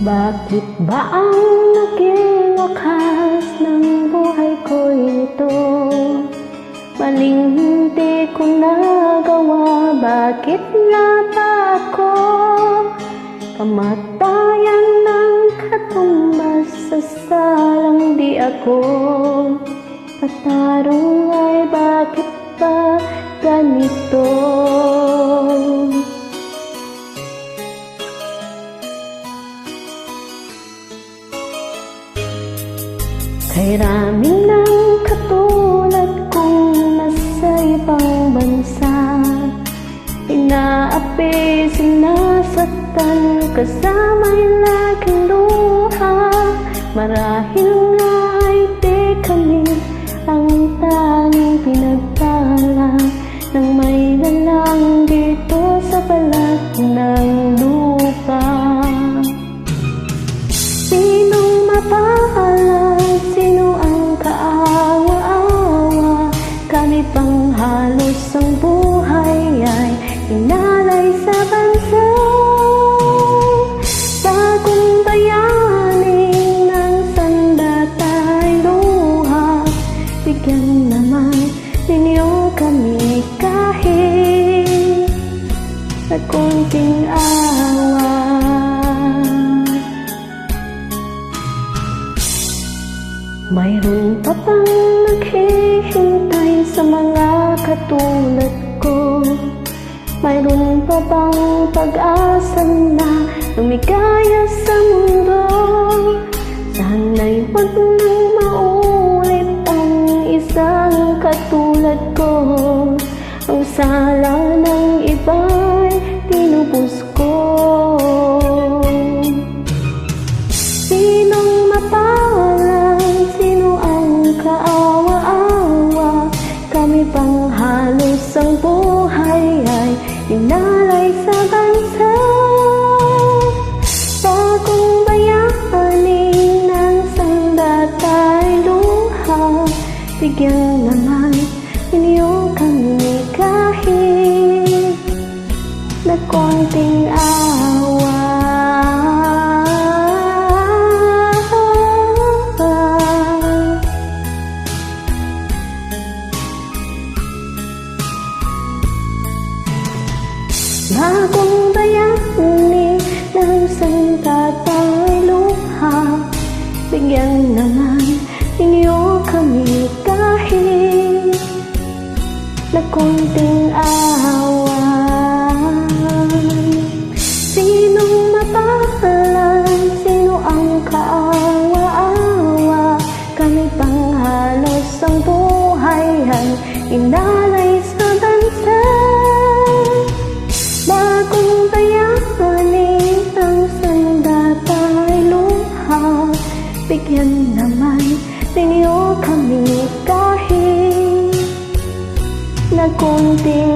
Bakit ba ang naging wakas ng buhay ko'y ito? Maling hindi ko nagawa, bakit nata ako? Kamatayan ng katumbas sa salang di ako. Patarong ay bakit ba ganito? Kay raming ng katulad kong nasa ibang bansa, inaapi, sinasaktan, kasama'y laging luha. Marahil nga ay di kami ang tanging pinagpala ng may lalang dito sa balat ng lupa. Sinong mapaalam? Sino ang kaawa-awa? Kami pang halos ang buhay ay inalay sa bansa. Bagong bayaning ng sandata'y luha. Bigyan naman ninyo kami kahit na konting awa. Mayroon pa bang naghihintay sa mga katulad ko? Mayroon pa bang pag-asa na lumigaya sa mundo? Sana'y wag nang maulit ang isang katulad ko. Ang sala ng iba'y tinubos ko. Sinong mapaalam? Sino ang kaawa-awa? Kami pang halos ang buhay ay inalay sa bansa. Bagong bayaning ng sandata'y luha. Bigyan naman ninyo kami kahit na konting awa. Bagong bayani ng sandata'y luha. Bigyan naman ninyo kami kahit na konting awa. Sinong mapaalam? Sino ang kaawa-awa? Kami pang halos ang buhay ay inalay sa bansa. Bagong bayaning ng sandata'y luha. Bigyan naman ninyo kami kahit na konting